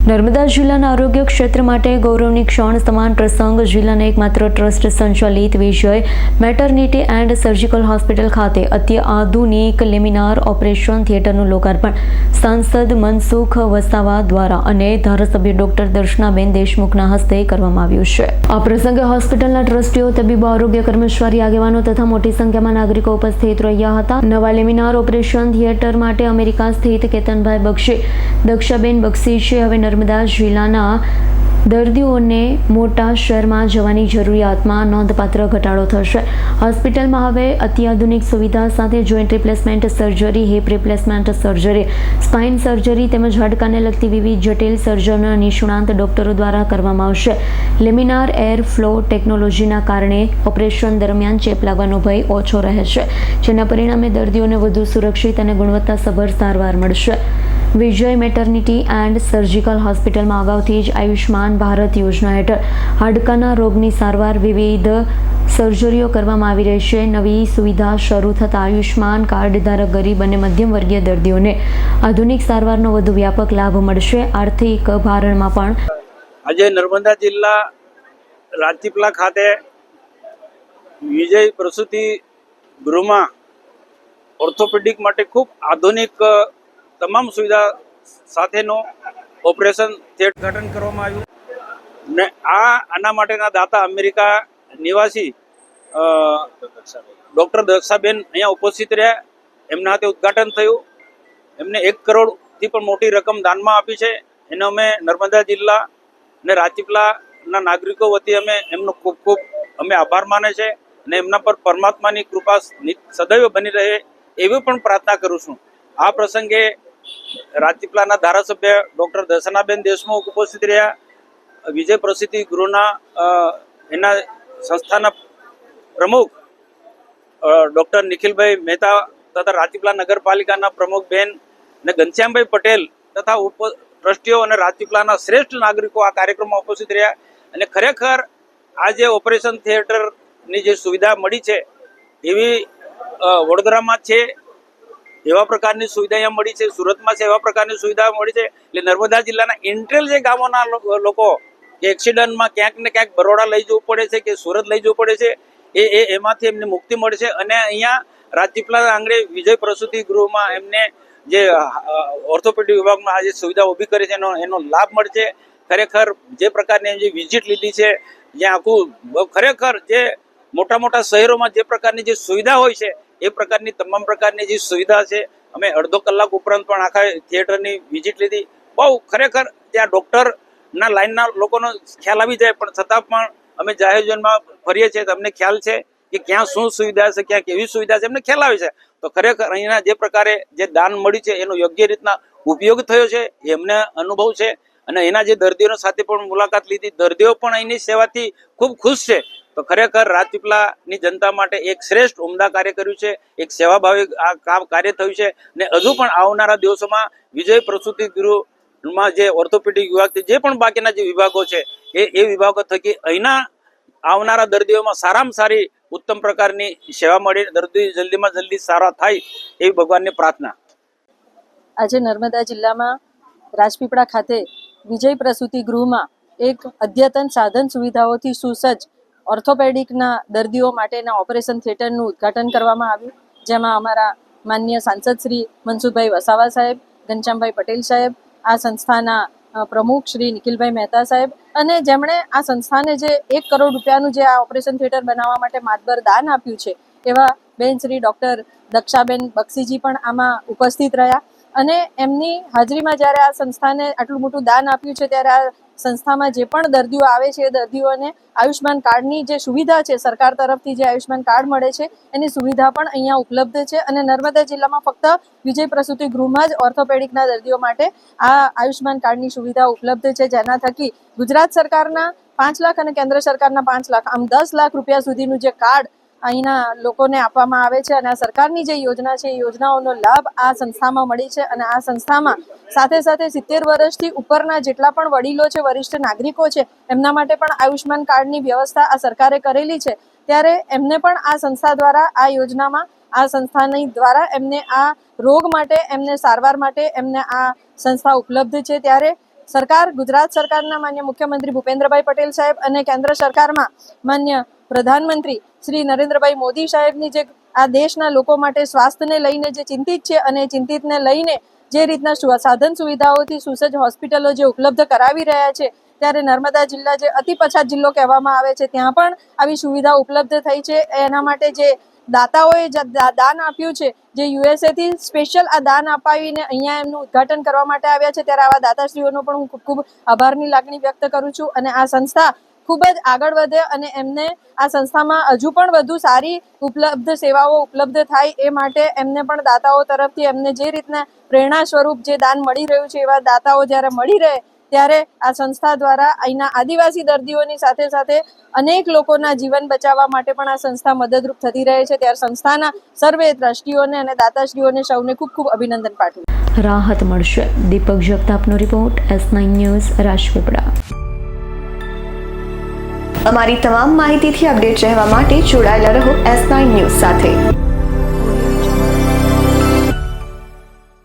નર્મદા જિલ્લાના આરોગ્ય ક્ષેત્ર માટે ગૌરવની ક્ષણ સમાન પ્રસંગ જિલ્લાના એકમાત્ર ટ્રસ્ટ સંચાલિત વિજય મેટર્નિટી એન્ડ સર્જિકલ હોસ્પિટલ ખાતે અત્યાધુનિક લેમિનાર ઓપરેશન થિયેટરનું લોકાર્પણ સાંસદ મનસુખ વસાવા દ્વારા અને ધારાસભ્ય ડોક્ટર દર્શનાબેન દેશમુખના હસ્તે કરવામાં આવ્યું છે। આ પ્રસંગે હોસ્પિટલના ટ્રસ્ટીઓ, તબીબો, આરોગ્ય કર્મચારી, આગેવાનો તથા મોટી સંખ્યામાં નાગરિકો ઉપસ્થિત રહ્યા હતા। નવા લેમિનાર ઓપરેશન થિયેટર માટે અમેરિકા સ્થિત કેતનભાઈ બક્ષી, દક્ષાબેન બક્ષીશે હવે નર્મદા જિલ્લાના દર્દીઓને મોટા શહેરમાં જવાની જરૂરિયાતમાં નોંધપાત્ર ઘટાડો થશે। હોસ્પિટલમાં હવે અત્યાધુનિક સુવિધા સાથે joint replacement surgery, heap replacement surgery, spine surgery તેમજ હાડકાને લગતી વિવિધ જટિલ સર્જરીના નિષ્ણાંત ડોક્ટરો દ્વારા કરવામાં આવશે। લેમિનાર એર ફ્લો ટેકનોલોજીના કારણે ઓપરેશન દરમિયાન ચેપ લાગવાનો ભય ઓછો રહે છે, જેના પરિણામે દર્દીઓને વધુ સુરક્ષિત અને ગુણવત્તાસભર સારવાર મળશે। વિજય મેટર્નિટી એન્ડ સર્જિકલ હોસ્પિટલમાં અગાઉથી જ આયુષ્માન ભારત યોજના હેઠળ હાડકાના રોગની સારવાર, વિવિધ સર્જરીઓ કરવામાં આવી રહી છે। નવી સુવિધા શરૂ થતાં આયુષ્માન કાર્ડ ધારક ગરીબ અને મધ્યમ વર્ગીય દર્દીઓને આધુનિક સારવારનો વધુ વ્યાપક લાભ મળશે। આર્થિક ભારણમાં પણ આજે નર્મદા જિલ્લા રાજપીપળા ખાતે વિજય પ્રસૂતિ ગૃહમાં ઓર્થોપેડિક માટે ખૂબ આધુનિક તમામ સુવિધા સાથેનું ઓપરેશન થિયેટર ઉદ્ઘાટન કરવામાં આવ્યું ને આના માટેના દાતા અમેરિકા નિવાસી ડૉક્ટર દક્ષાબેન અહીંયા ઉપસ્થિત રહ્યા। એમના હાથે ઉદ્ઘાટન થયું। એમને 1 કરોડથી પણ મોટી રકમ દાનમાં આપી છે। એને અમે નર્મદા જિલ્લા અને રાજપીપળાના નાગરિકો વતી અમે એમનો ખૂબ ખૂબ અમે આભાર માને છે અને એમના પર પરમાત્માની કૃપા સદૈવ બની રહે એવી પણ પ્રાર્થના કરું છું। આ પ્રસંગે રાજપીપળાના ધારાસભ્ય ડોક્ટર દર્શનાબેન દેશમુખ ઉપસ્થિત રહ્યા। વિજય પ્રસૂતિ ગૃહના એના સંસ્થાના પ્રમુખ ડોક્ટર નિખિલભાઈ મહેતા તથા રાજપીપળા નગરપાલિકાના પ્રમુખ બેન અને ઘનશ્યામભાઈ પટેલ તથા ટ્રસ્ટીઓ અને રાજપીપળાના શ્રેષ્ઠ નાગરિકો આ કાર્યક્રમમાં ઉપસ્થિત રહ્યા। અને ખરેખર આ જે ઓપરેશન થિયેટરની જે સુવિધા મળી છે એવી વડોદરામાં છે એવા પ્રકારની સુવિધા અહીંયા મળી છે, સુરતમાં છે એવા પ્રકારની સુવિધા મળી છે। એટલે નર્મદા જિલ્લાના ઇન્ટેલ જે ગામોના લોકો કે એક્સિડન્ટમાં ક્યાંક ને ક્યાંક બરોડા લઈ જવું પડે છે કે સુરત લઈ જવું પડે છે, એમાંથી એમને મુક્તિ મળશે અને અહીંયા રાજપીપળા આંગણે વિજય પ્રસૂતિ ગૃહમાં એમને જે ઓર્થોપેડિક વિભાગમાં આ જે સુવિધા ઊભી કરી છે એનો લાભ મળશે। ખરેખર જે પ્રકારની જે વિઝિટ લીધી છે, જ્યાં આખું ખરેખર જે મોટા મોટા શહેરોમાં જે પ્રકારની જે સુવિધા હોય છે એ પ્રકારની તમામ પ્રકારની જે સુવિધા છે। અમે અડધો કલાક ઉપરાંત પણ આખા થિયેટરની વિઝિટ લીધી। બહુ ખરેખર ત્યાં ડૉક્ટરના લાઈનના લોકોનો ખ્યાલ આવી જાય, પણ છતાં પણ અમે જાહેર જીવનમાં ફરીએ છીએ તો અમને ખ્યાલ છે કે ક્યાં શું સુવિધા છે, ક્યાં કેવી સુવિધા છે, અમને ખ્યાલ આવે છે। તો ખરેખર અહીંના જે પ્રકારે જે દાન મળી છે એનો યોગ્ય રીતના ઉપયોગ થયો છે એ અમને અનુભવ છે। અને એના જે દર્દીઓનો સાથે પણ મુલાકાત લીધી, દર્દીઓ પણ અહીંની સેવાથી ખૂબ ખુશ છે। તો ખરેખર રાજપીપળાની જનતા માટે એક શ્રેષ્ઠ ઉમદા કાર્ય કર્યું છે, એક સેવાભાવી આ કાર્ય થયું છે। ને હજુ પણ આવનારા દિવસોમાં વિજય પ્રસૂતિ ગૃહમાં જે ઓર્થોપેડિક વિભાગથી જે પણ બાકીના જે વિભાગો છે એ વિભાગો થકી અહીંના આવનારા દર્દીઓમાં સારામાં સારી ઉત્તમ પ્રકારની સેવા મળી, દર્દી જલ્દીમાં જલ્દી સારા થાય એવી ભગવાનની પ્રાર્થના। આજે નર્મદા જિલ્લામાં રાજપીપળા ખાતે વિજય પ્રસૂતિ ગૃહમાં એક અદ્યતન સાધન સુવિધાઓથી સુસજ્જ ઓર્થોપેડિકના દર્દીઓ માટેના ઓપરેશન થિયેટરનું ઉદ્ઘાટન કરવામાં આવ્યું, જેમાં અમારા માનનીય સાંસદ શ્રી મનસુખભાઈ વસાવા સાહેબ, ઘનશ્યામભાઈ પટેલ સાહેબ, આ સંસ્થાના પ્રમુખ શ્રી નિખિલભાઈ મહેતા સાહેબ અને જેમણે આ સંસ્થાને જે 1 કરોડ રૂપિયાનું જે આ ઓપરેશન થિયેટર બનાવવા માટે માતબર દાન આપ્યું છે એવા બેન શ્રી ડૉક્ટર દક્ષાબેન બક્ષીજી પણ આમાં ઉપસ્થિત રહ્યા। અને એમની હાજરીમાં જ્યારે આ સંસ્થાને આટલું મોટું દાન આપ્યું છે ત્યારે આ સંસ્થામાં જે પણ દર્દીઓ આવે છે એ દર્દીઓને આયુષ્માન કાર્ડની જે સુવિધા છે, સરકાર તરફથી જે આયુષ્માન કાર્ડ મળે છે એની સુવિધા પણ અહીંયા ઉપલબ્ધ છે। અને નર્મદા જિલ્લામાં ફક્ત વિજય પ્રસૂતિ ગૃહમાં જ ઓર્થોપેડિકના દર્દીઓ માટે આ આયુષ્માન કાર્ડની સુવિધા ઉપલબ્ધ છે, જેના થકી ગુજરાત સરકારના 5 લાખ અને કેન્દ્ર સરકારના 5 લાખ આમ 10 લાખ રૂપિયા સુધીનું જે કાર્ડ અહીંના લોકોને આપવામાં આવે છે। અને આ સરકારની જે યોજના છે એ યોજનાઓનો લાભ આ સંસ્થામાં મળી છે। અને આ સંસ્થામાં સાથે સાથે 70 વર્ષથી ઉપરના જેટલા પણ વડીલો છે, વરિષ્ઠ નાગરિકો છે, એમના માટે પણ આયુષ્માન કાર્ડની વ્યવસ્થા આ સરકારે કરેલી છે। ત્યારે એમને પણ આ સંસ્થા દ્વારા આ યોજનામાં આ સંસ્થાની દ્વારા એમને આ રોગ માટે, એમને સારવાર માટે એમને આ સંસ્થા ઉપલબ્ધ છે। ત્યારે સરકાર, ગુજરાત સરકારના માન્ય મુખ્યમંત્રી ભૂપેન્દ્રભાઈ પટેલ સાહેબ અને કેન્દ્ર સરકારમાં માન્ય પ્રધાનમંત્રી શ્રી નરેન્દ્રભાઈ મોદી સાહેબની જે આ દેશના લોકો માટે સ્વાસ્થ્યને લઈને જે ચિંતિત છે અને ચિંતિતને લઈને જે રીતના સાધન સુવિધાઓથી સુસજ્જ હોસ્પિટલો જે ઉપલબ્ધ કરાવી રહ્યા છે, ત્યારે નર્મદા જિલ્લા જે અતિ પછાત જિલ્લો કહેવામાં આવે છે ત્યાં પણ આવી સુવિધા ઉપલબ્ધ થઈ છે. એના માટે જે દાતાઓએ દાન આપ્યું છે, જે યુએસએથી સ્પેશિયલ આ દાન અપાવીને અહીંયા એમનું ઉદ્ઘાટન કરવા માટે આવ્યા છે, ત્યારે આવા દાતાશ્રીઓનો પણ હું ખૂબ ખૂબ આભારની લાગણી વ્યક્ત કરું છું. અને આ સંસ્થા ખૂબ જ આગળ વધે અને એમને આ સંસ્થામાં હજુ પણ વધુ સારી સેવાઓ ઉપલબ્ધ થાય એ માટે એમને પણ દાતાઓ તરફથી એમને જે રીતના પ્રેરણા સ્વરૂપ જે દાન મળી રહ્યું છે, એવા દાતાઓ જ્યારે મળી રહે ત્યારે આ સંસ્થા દ્વારા અહીંના આદિવાસી દર્દીઓની સાથે સાથે અનેક લોકોના જીવન બચાવવા માટે પણ આ સંસ્થા મદદરૂપ થતી રહે છે. ત્યારે સંસ્થાના સર્વે ટ્રસ્ટીઓને અને દાતાશ્રીઓને સૌને ખૂબ ખૂબ અભિનંદન પાઠવું. રાહત મળશે. દીપક જગતાપનો રિપોર્ટ, S9 ન્યૂઝ, રાજપીપળા. અમારી તમામ માહિતીથી અપડેટ રહેવા માટે જોડાયેલા રહો S9 ન્યૂઝ સાથે.